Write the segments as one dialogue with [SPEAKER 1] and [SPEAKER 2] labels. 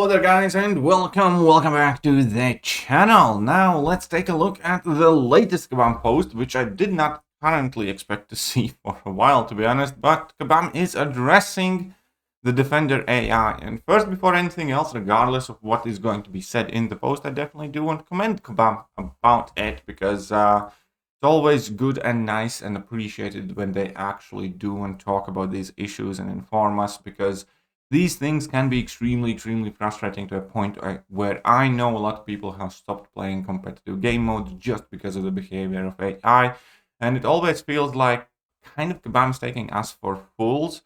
[SPEAKER 1] Hello there guys and welcome back to the channel. Now let's take a look at the latest Kabam post, which I did not currently expect to see for a while, to be honest, but Kabam is addressing the Defender AI. And first, before anything else, regardless of what is going to be said in the post, I definitely do want to commend Kabam about it, because it's always good and nice and appreciated when they actually do and talk about these issues and inform us, because these things can be extremely frustrating to a point where I know a lot of people have stopped playing competitive game modes just because of the behavior of AI. And it always feels like kind of Kabam's taking us for fools,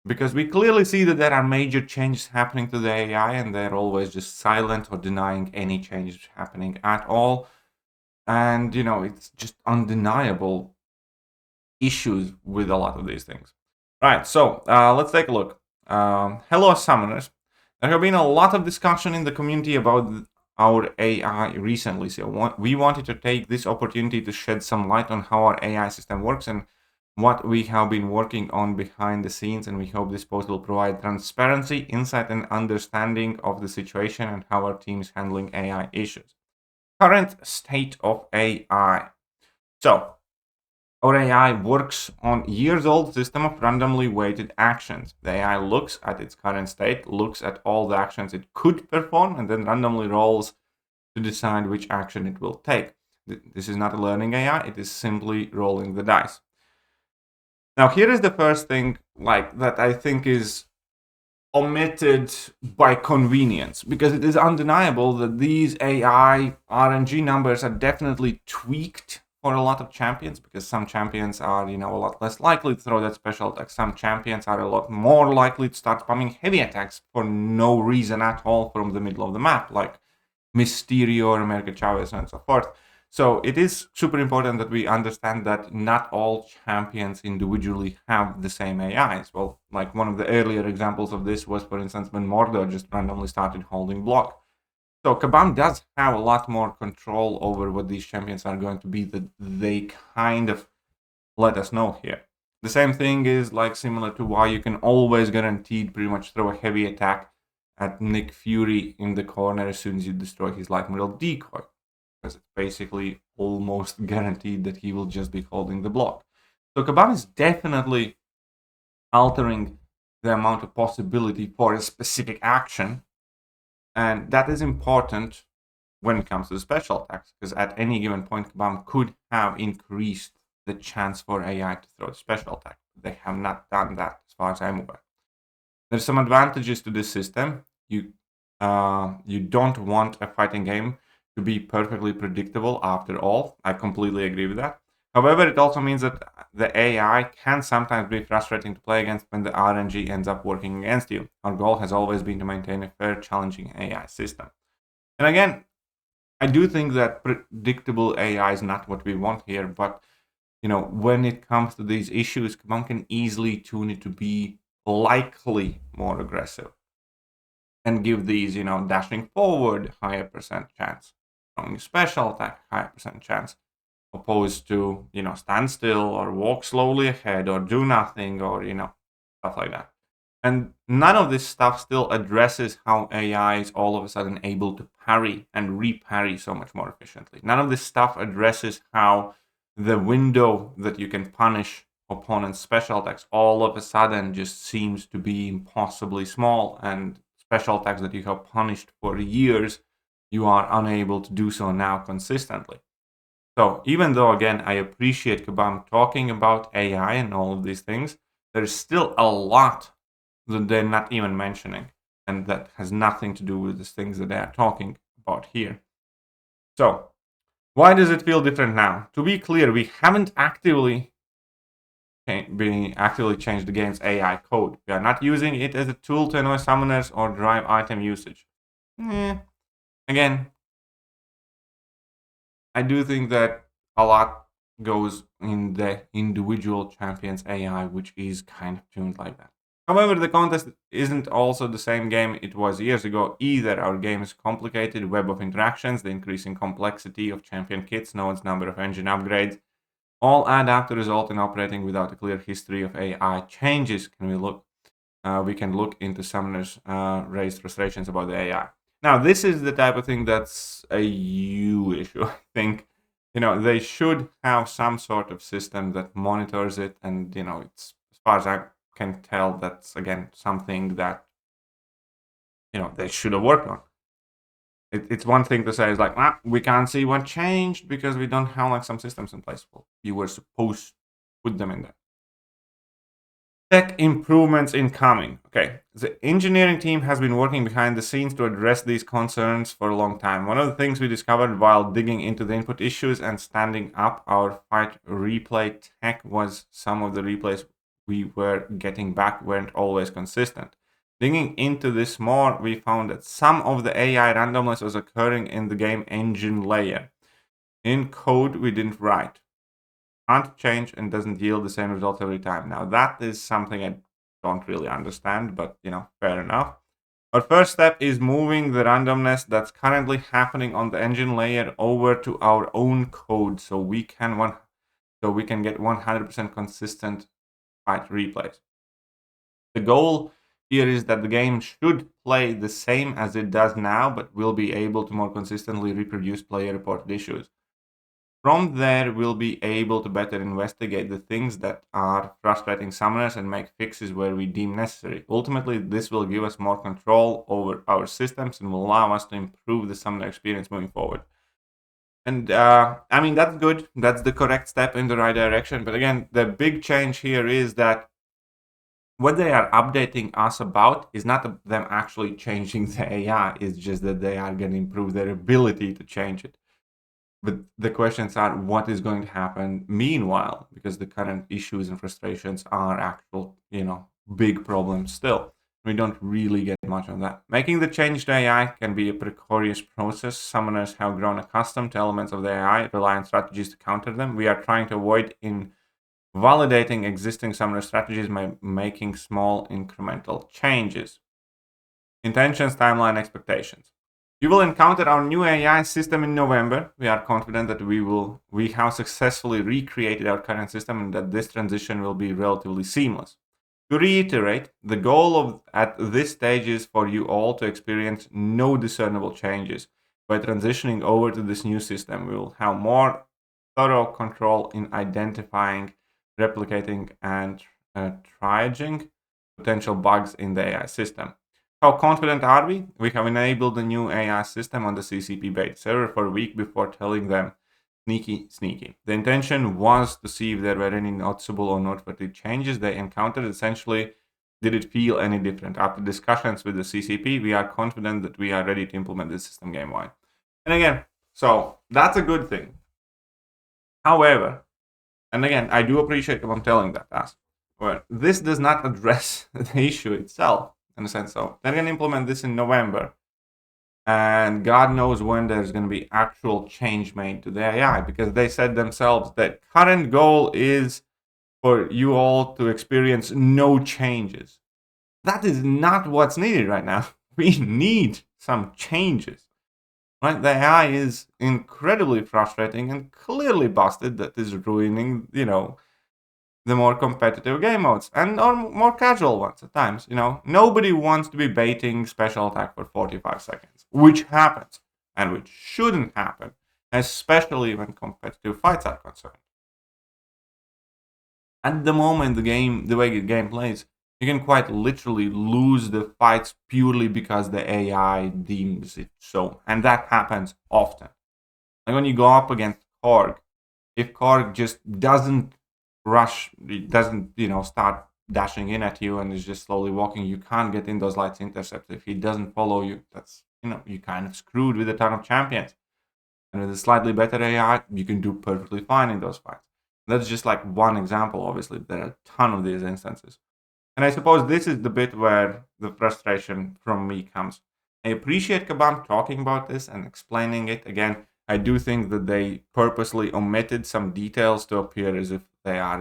[SPEAKER 1] because we clearly see that there are major changes happening to the AI and they're always just silent or denying any changes happening at all. And, you know, it's just undeniable issues with a lot of these things. Right, so let's take a look. Hello, summoners. There have been a lot of discussion in the community about our AI recently, so we wanted to take this opportunity to shed some light on how our AI system works and what we have been working on behind the scenes, and we hope this post will provide transparency, insight, and understanding of the situation and how our team is handling AI issues. Current state of AI. So, our AI works on years-old system of randomly weighted actions. The AI looks at its current state, looks at all the actions it could perform, and then randomly rolls to decide which action it will take. This is not a learning AI, it is simply rolling the dice. Now, here is the first thing that I think is omitted by convenience, because it is undeniable that these AI RNG numbers are definitely tweaked for a lot of champions, because some champions are, a lot less likely to throw that special attack. Some champions are a lot more likely to start spamming heavy attacks for no reason at all from the middle of the map, like Mysterio or America Chavez and so forth. So it is super important that we understand that not all champions individually have the same AIs. Well, like one of the earlier examples of this was, for instance, when Mordor just randomly started holding block. So Kabam does have a lot more control over what these champions are going to be, that they kind of let us know here. The same thing is similar to why you can always guaranteed pretty much throw a heavy attack at Nick Fury in the corner as soon as you destroy his light metal decoy, because it's basically almost guaranteed that he will just be holding the block. So Kabam is definitely altering the amount of possibility for a specific action. And that is important when it comes to special attacks, because at any given point, Kabam could have increased the chance for AI to throw the special attack. They have not done that, as far as I'm aware. There's some advantages to this system. You don't want a fighting game to be perfectly predictable after all. I completely agree with that. However, it also means that the AI can sometimes be frustrating to play against when the RNG ends up working against you. Our goal has always been to maintain a fair, challenging AI system. And again, I do think that predictable AI is not what we want here, but when it comes to these issues, Kabam can easily tune it to be likely more aggressive and give these, dashing forward higher percent chance, throwing special attack higher percent chance, opposed to, stand still or walk slowly ahead or do nothing or, stuff like that. And none of this stuff still addresses how AI is all of a sudden able to parry and re-parry so much more efficiently. None of this stuff addresses how the window that you can punish opponent's special attacks all of a sudden just seems to be impossibly small, and special attacks that you have punished for years, you are unable to do so now consistently. So even though, again, I appreciate Kabam talking about AI and all of these things, there is still a lot that they're not even mentioning, and that has nothing to do with the things that they are talking about here. So why does it feel different now? To be clear, we haven't actively changed the game's AI code. We are not using it as a tool to annoy summoners or drive item usage. Again, I do think that a lot goes in the individual champion's AI, which is kind of tuned like that. However, the contest isn't also the same game it was years ago either. Our game is complicated web of interactions, the increasing complexity of champion kits, nodes, number of engine upgrades, all add up to result in operating without a clear history of AI changes. Can we look? we can look into summoners raised frustrations about the AI. Now, this is the type of thing that's a you issue. I think, they should have some sort of system that monitors it, and it's, as far as I can tell, that's again something that they should have worked on. It's one thing to say is like, we can't see what changed because we don't have like some systems in place. Well, you were supposed to put them in there. Tech improvements incoming. Okay, the engineering team has been working behind the scenes to address these concerns for a long time. One of the things we discovered while digging into the input issues and standing up our fight replay tech was some of the replays we were getting back weren't always consistent. Digging into this more, we found that some of the AI randomness was occurring in the game engine layer. In code we didn't write. Can't change and doesn't yield the same result every time. Now that is something I don't really understand, but fair enough. Our first step is moving the randomness that's currently happening on the engine layer over to our own code so we can get 100% consistent fight replays. The goal here is that the game should play the same as it does now, but will be able to more consistently reproduce player-reported issues. From there, we'll be able to better investigate the things that are frustrating summoners and make fixes where we deem necessary. Ultimately, this will give us more control over our systems and will allow us to improve the summoner experience moving forward. And that's good. That's the correct step in the right direction. But again, the big change here is that what they are updating us about is not them actually changing the AI. It's just that they are going to improve their ability to change it. But the questions are, what is going to happen meanwhile? Because the current issues and frustrations are actual, big problems still. We don't really get much on that. Making the change to AI can be a precarious process. Summoners have grown accustomed to elements of the AI, rely on strategies to counter them. We are trying to avoid validating existing summoner strategies by making small incremental changes. Intentions, timeline, expectations. You will encounter our new AI system in November. We are confident that we have successfully recreated our current system and that this transition will be relatively seamless. To reiterate, the goal at this stage is for you all to experience no discernible changes. By transitioning over to this new system, we will have more thorough control in identifying, replicating, and triaging potential bugs in the AI system. How confident are we? We have enabled the new AI system on the CCP beta server for a week before telling them sneaky. The intention was to see if there were any noticeable or noteworthy changes they encountered. Essentially, did it feel any different? After discussions with the CCP, we are confident that we are ready to implement this system game-wide. And again, so that's a good thing. However, and again, I do appreciate Kabam telling that us, but this does not address the issue itself. In a sense, so they're going to implement this in November, and God knows when there's going to be actual change made to the AI, because they said themselves that current goal is for you all to experience no changes. That is not what's needed right now. We need some changes. Right? The AI is incredibly frustrating and clearly busted. That is ruining, the more competitive game modes and or more casual ones at times. Nobody wants to be baiting special attack for 45 seconds, which happens and which shouldn't happen, especially when competitive fights are concerned. At the moment, the way the game plays, you can quite literally lose the fights purely because the AI deems it so, and that happens often. Like when you go up against Korg, if Korg just doesn't rush, it doesn't start dashing in at you and is just slowly walking, you can't get in those lights intercepts. If he doesn't follow you, that's you kind of screwed with a ton of champions. And with a slightly better AI, you can do perfectly fine in those fights. That's just like one example. Obviously there are a ton of these instances, and I suppose this is the bit where the frustration from me comes. I appreciate Kabam talking about this and explaining it. Again, I do think that they purposely omitted some details to appear as if they are,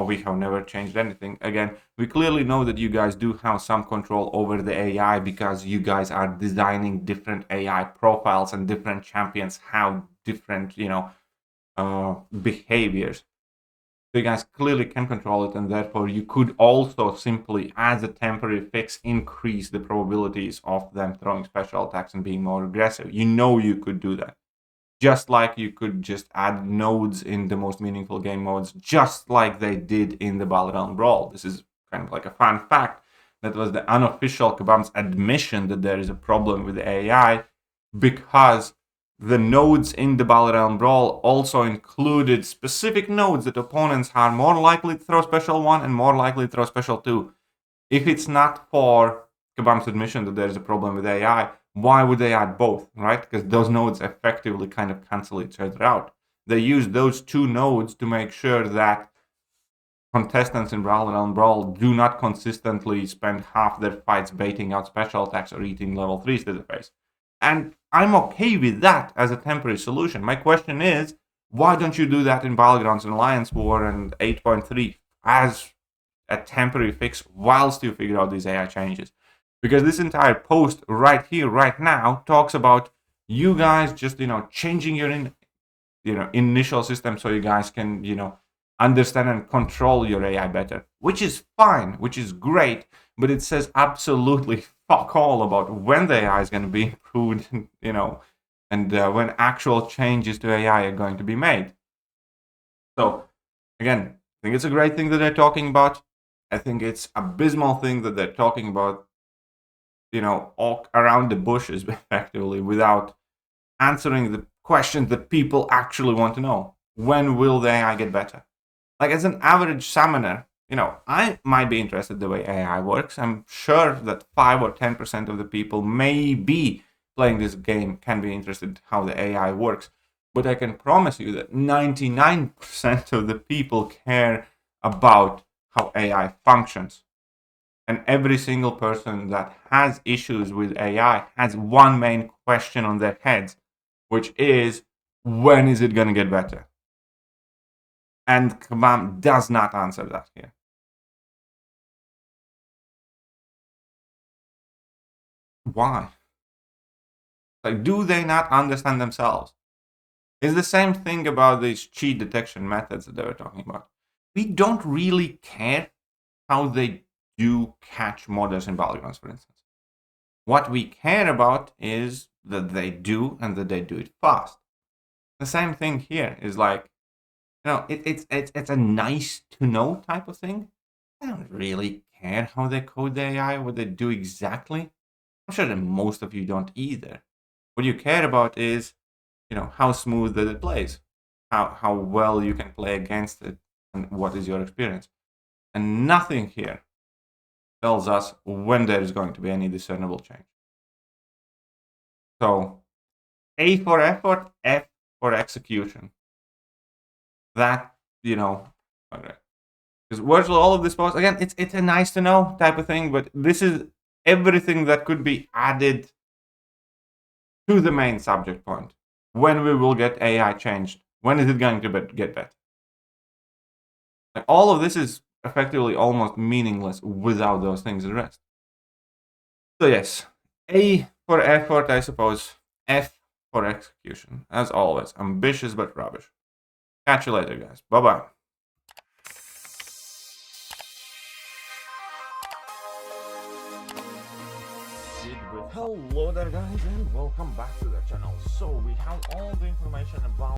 [SPEAKER 1] we have never changed anything. Again, we clearly know that you guys do have some control over the AI because you guys are designing different AI profiles and different champions have different, behaviors. So you guys clearly can control it, and therefore you could also simply, as a temporary fix, increase the probabilities of them throwing special attacks and being more aggressive. You know you could do that. Just like you could just add nodes in the most meaningful game modes, just like they did in the Battle Realm Brawl. This is kind of like a fun fact. That was the unofficial Kabam's admission that there is a problem with the AI, because the nodes in the Battle Realm Brawl also included specific nodes that opponents are more likely to throw special 1 and more likely to throw special 2. If it's not for Kabam's admission that there is a problem with AI, why would they add both, right? Because those nodes effectively kind of cancel each other out. They use those two nodes to make sure that contestants in Battle Realm Brawl do not consistently spend half their fights baiting out special attacks or eating level 3s to the face. And I'm okay with that as a temporary solution. My question is, why don't you do that in Battlegrounds and Alliance War and 8.3 as a temporary fix whilst you figure out these AI changes? Because this entire post right here, right now, talks about you guys just, changing your initial system so you guys can, understand and control your AI better, which is fine, which is great, but it says absolutely fuck all about when the AI is going to be improved, and when actual changes to AI are going to be made. So, again, I think it's a great thing that they're talking about. I think it's abysmal thing that they're talking about, all around the bushes, effectively, without answering the questions that people actually want to know. When will the AI get better? Like, as an average summoner, I might be interested in the way AI works. I'm sure that 5 or 10% of the people maybe playing this game can be interested in how the AI works. But I can promise you that 99% of the people care about how AI functions. And every single person that has issues with AI has one main question on their heads, which is, when is it going to get better? And Kabam does not answer that here. Why? Like, do they not understand themselves? It's the same thing about these cheat detection methods that they were talking about. We don't really care how they do catch modders in Battlegrounds, for instance. What we care about is that they do, and that they do it fast. The same thing here is like, it's a nice to know type of thing. I don't really care how they code the AI, what they do exactly. I'm sure that most of you don't either. What you care about is, how smooth that it plays, how well you can play against it, and what is your experience. And nothing here tells us when there is going to be any discernible change. So, A for effort, F for execution. That, okay. Because virtually all of this post, again, it's a nice to know type of thing, but this is everything that could be added to the main subject point. When we will get AI changed? When is it going to get better? Like, all of this is effectively almost meaningless without those things addressed. So yes, A for effort, I suppose. F for execution. As always, ambitious but rubbish. Catch you later, guys. Bye-bye. Hello there, guys, and welcome back to the channel. So we have all the information